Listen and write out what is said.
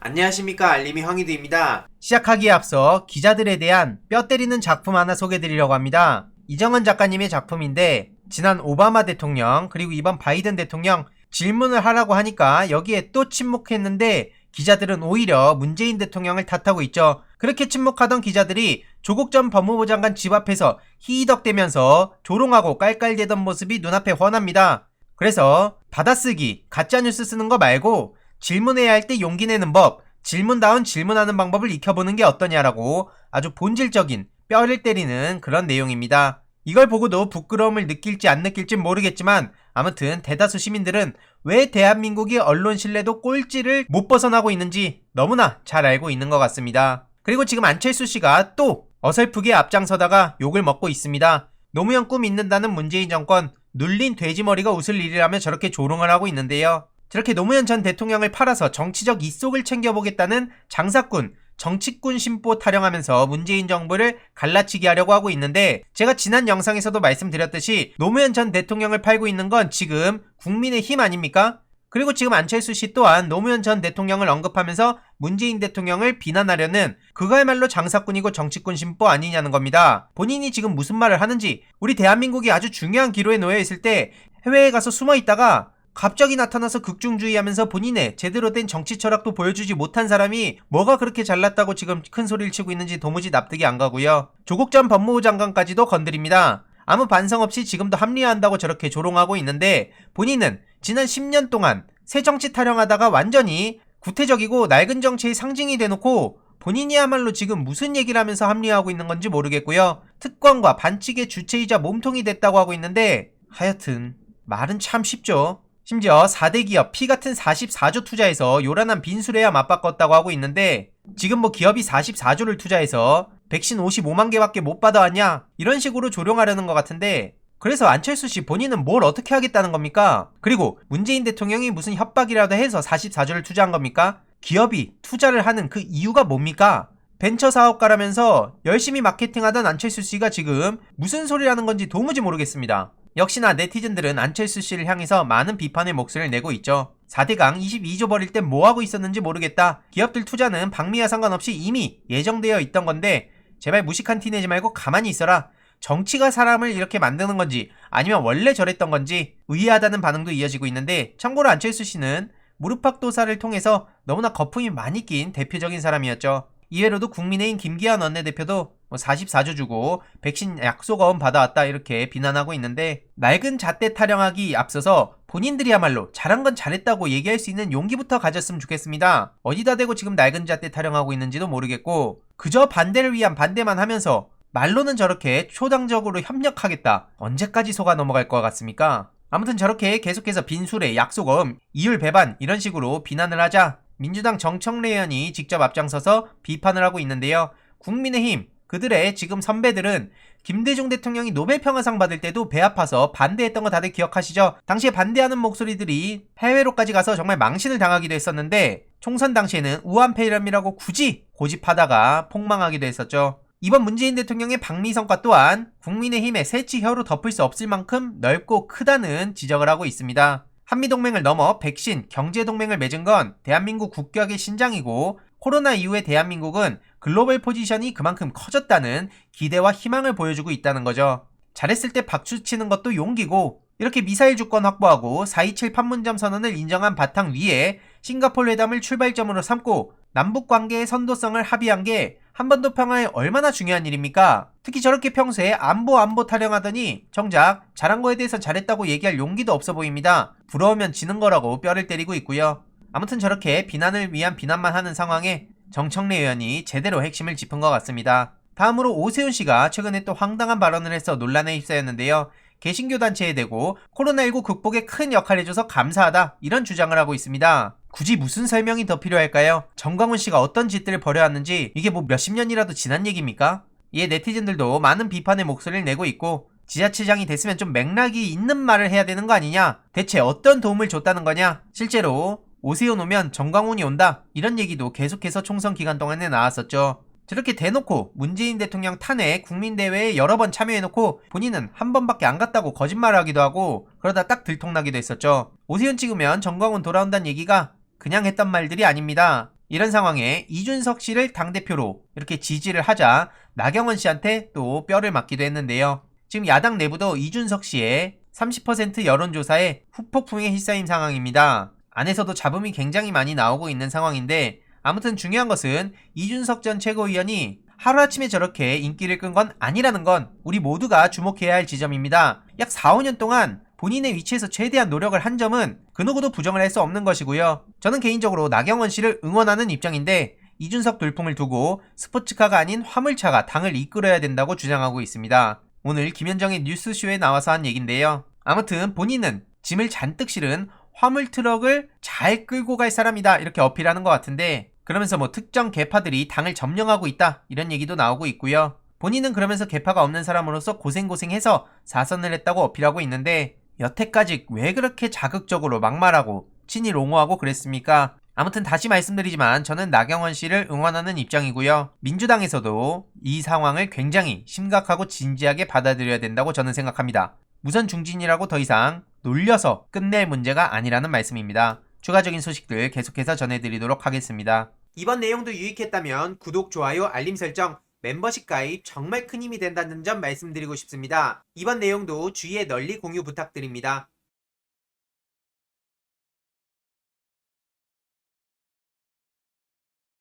안녕하십니까, 알림이 황희두입니다. 시작하기에 앞서 기자들에 대한 뼈 때리는 작품 하나 소개해드리려고 합니다. 이정은 작가님의 작품인데 지난 오바마 대통령 그리고 이번 바이든 대통령 질문을 하라고 하니까 여기에 또 침묵했는데 기자들은 오히려 문재인 대통령을 탓하고 있죠. 그렇게 침묵하던 기자들이 조국 전 법무부 장관 집 앞에서 히덕대면서 조롱하고 깔깔대던 모습이 눈앞에 훤합니다. 그래서 받아쓰기, 가짜뉴스 쓰는 거 말고 질문해야 할 때 용기 내는 법, 질문다운 질문하는 방법을 익혀보는 게 어떠냐라고 아주 본질적인 뼈를 때리는 그런 내용입니다. 이걸 보고도 부끄러움을 느낄지 안 느낄지 모르겠지만 아무튼 대다수 시민들은 왜 대한민국의 언론 신뢰도 꼴찌를 못 벗어나고 있는지 너무나 잘 알고 있는 것 같습니다. 그리고 지금 안철수 씨가 또 어설프게 앞장서다가 욕을 먹고 있습니다. 노무현 꿈 잇는다는 문재인 정권, 눌린 돼지머리가 웃을 일이라며 저렇게 조롱을 하고 있는데요. 저렇게 노무현 전 대통령을 팔아서 정치적 이속을 챙겨보겠다는 장사꾼, 정치꾼 심보 타령하면서 문재인 정부를 갈라치기 하려고 하고 있는데 제가 지난 영상에서도 말씀드렸듯이 노무현 전 대통령을 팔고 있는 건 지금 국민의힘 아닙니까? 그리고 지금 안철수 씨 또한 노무현 전 대통령을 언급하면서 문재인 대통령을 비난하려는 그거야말로 장사꾼이고 정치꾼 심보 아니냐는 겁니다. 본인이 지금 무슨 말을 하는지, 우리 대한민국이 아주 중요한 기로에 놓여 있을 때 해외에 가서 숨어 있다가 갑자기 나타나서 극중주의하면서 본인의 제대로 된 정치 철학도 보여주지 못한 사람이 뭐가 그렇게 잘났다고 지금 큰 소리를 치고 있는지 도무지 납득이 안 가고요. 조국 전 법무부 장관까지도 건드립니다. 아무 반성 없이 지금도 합리화한다고 저렇게 조롱하고 있는데 본인은 지난 10년 동안 새 정치 타령하다가 완전히 구태적이고 낡은 정치의 상징이 돼놓고 본인이야말로 지금 무슨 얘기를 하면서 합리화하고 있는 건지 모르겠고요. 특권과 반칙의 주체이자 몸통이 됐다고 하고 있는데 하여튼 말은 참 쉽죠. 심지어 4대 기업 피 같은 44조 투자해서 요란한 빈수레야 맞바꿨다고 하고 있는데 지금 뭐 기업이 44조를 투자해서 백신 55만 개밖에 못 받아왔냐? 이런 식으로 조롱하려는 것 같은데 그래서 안철수 씨 본인은 뭘 어떻게 하겠다는 겁니까? 그리고 문재인 대통령이 무슨 협박이라도 해서 44조를 투자한 겁니까? 기업이 투자를 하는 그 이유가 뭡니까? 벤처 사업가라면서 열심히 마케팅하던 안철수 씨가 지금 무슨 소리라는 건지 도무지 모르겠습니다. 역시나 네티즌들은 안철수 씨를 향해서 많은 비판의 목소리를 내고 있죠. 4대강 22조 버릴 땐 뭐하고 있었는지 모르겠다. 기업들 투자는 방미와 상관없이 이미 예정되어 있던 건데 제발 무식한 티 내지 말고 가만히 있어라. 정치가 사람을 이렇게 만드는 건지 아니면 원래 저랬던 건지 의아하다는 반응도 이어지고 있는데 참고로 안철수 씨는 무릎팍도사를 통해서 너무나 거품이 많이 낀 대표적인 사람이었죠. 이외로도 국민의힘 김기현 원내대표도 44조 주고 백신 약속어음 받아왔다 이렇게 비난하고 있는데 낡은 잣대 타령하기 앞서서 본인들이야말로 잘한 건 잘했다고 얘기할 수 있는 용기부터 가졌으면 좋겠습니다. 어디다 대고 지금 낡은 잣대 타령하고 있는지도 모르겠고 그저 반대를 위한 반대만 하면서 말로는 저렇게 초당적으로 협력하겠다. 언제까지 속아 넘어갈 것 같습니까? 아무튼 저렇게 계속해서 빈술에 약속어음, 이율 배반 이런 식으로 비난을 하자 민주당 정청래 의원이 직접 앞장서서 비판을 하고 있는데요. 국민의힘 그들의 지금 선배들은 김대중 대통령이 노벨평화상 받을 때도 배 아파서 반대했던 거 다들 기억하시죠? 당시에 반대하는 목소리들이 해외로까지 가서 정말 망신을 당하기도 했었는데 총선 당시에는 우한폐렴이라고 굳이 고집하다가 폭망하기도 했었죠. 이번 문재인 대통령의 방미 성과 또한 국민의힘의 새치혀로 덮을 수 없을 만큼 넓고 크다는 지적을 하고 있습니다. 한미동맹을 넘어 백신, 경제동맹을 맺은 건 대한민국 국격의 신장이고 코로나 이후의 대한민국은 글로벌 포지션이 그만큼 커졌다는 기대와 희망을 보여주고 있다는 거죠. 잘했을 때 박수치는 것도 용기고 이렇게 미사일 주권 확보하고 4.27 판문점 선언을 인정한 바탕 위에 싱가포르 회담을 출발점으로 삼고 남북관계의 선도성을 합의한 게 한반도 평화에 얼마나 중요한 일입니까? 특히 저렇게 평소에 안보 타령하더니 정작 잘한 거에 대해서 잘했다고 얘기할 용기도 없어 보입니다. 부러우면 지는 거라고 뼈를 때리고 있고요. 아무튼 저렇게 비난을 위한 비난만 하는 상황에 정청래 의원이 제대로 핵심을 짚은 것 같습니다. 다음으로 오세훈 씨가 최근에 또 황당한 발언을 해서 논란에 휩싸였는데요. 개신교 단체에 대고 코로나19 극복에 큰 역할을 해줘서 감사하다 이런 주장을 하고 있습니다. 굳이 무슨 설명이 더 필요할까요? 정광훈 씨가 어떤 짓들을 벌여왔는지 이게 뭐 몇십 년이라도 지난 얘기입니까? 이에 네티즌들도 많은 비판의 목소리를 내고 있고 지자체장이 됐으면 좀 맥락이 있는 말을 해야 되는 거 아니냐? 대체 어떤 도움을 줬다는 거냐? 실제로 오세훈 오면 정광훈이 온다 이런 얘기도 계속해서 총선 기간 동안에 나왔었죠. 저렇게 대놓고 문재인 대통령 탄핵 국민대회에 여러 번 참여해놓고 본인은 한 번밖에 안 갔다고 거짓말을 하기도 하고 그러다 딱 들통나기도 했었죠. 오세훈 찍으면 정광훈 돌아온다는 얘기가 그냥 했던 말들이 아닙니다. 이런 상황에 이준석 씨를 당대표로 이렇게 지지를 하자 나경원 씨한테 또 뼈를 맞기도 했는데요. 지금 야당 내부도 이준석 씨의 30% 여론조사에 후폭풍에 휩싸인 상황입니다. 안에서도 잡음이 굉장히 많이 나오고 있는 상황인데 아무튼 중요한 것은 이준석 전 최고위원이 하루아침에 저렇게 인기를 끈 건 아니라는 건 우리 모두가 주목해야 할 지점입니다. 약 4, 5년 동안 본인의 위치에서 최대한 노력을 한 점은 그 누구도 부정을 할 수 없는 것이고요. 저는 개인적으로 나경원 씨를 응원하는 입장인데 이준석 돌풍을 두고 스포츠카가 아닌 화물차가 당을 이끌어야 된다고 주장하고 있습니다. 오늘 김현정의 뉴스쇼에 나와서 한 얘긴데요. 아무튼 본인은 짐을 잔뜩 실은 화물 트럭을 잘 끌고 갈 사람이다 이렇게 어필하는 것 같은데 그러면서 뭐 특정 계파들이 당을 점령하고 있다 이런 얘기도 나오고 있고요. 본인은 그러면서 계파가 없는 사람으로서 고생해서 사선을 했다고 어필하고 있는데 여태까지 왜 그렇게 자극적으로 막말하고 친일 옹호하고 그랬습니까? 아무튼 다시 말씀드리지만 저는 나경원 씨를 응원하는 입장이고요. 민주당에서도 이 상황을 굉장히 심각하고 진지하게 받아들여야 된다고 저는 생각합니다. 무선 중진이라고 더 이상 놀려서 끝낼 문제가 아니라는 말씀입니다. 추가적인 소식들 계속해서 전해드리도록 하겠습니다. 이번 내용도 유익했다면 구독, 좋아요, 알림 설정, 멤버십 가입 정말 큰 힘이 된다는 점 말씀드리고 싶습니다. 이번 내용도 주위에 널리 공유 부탁드립니다.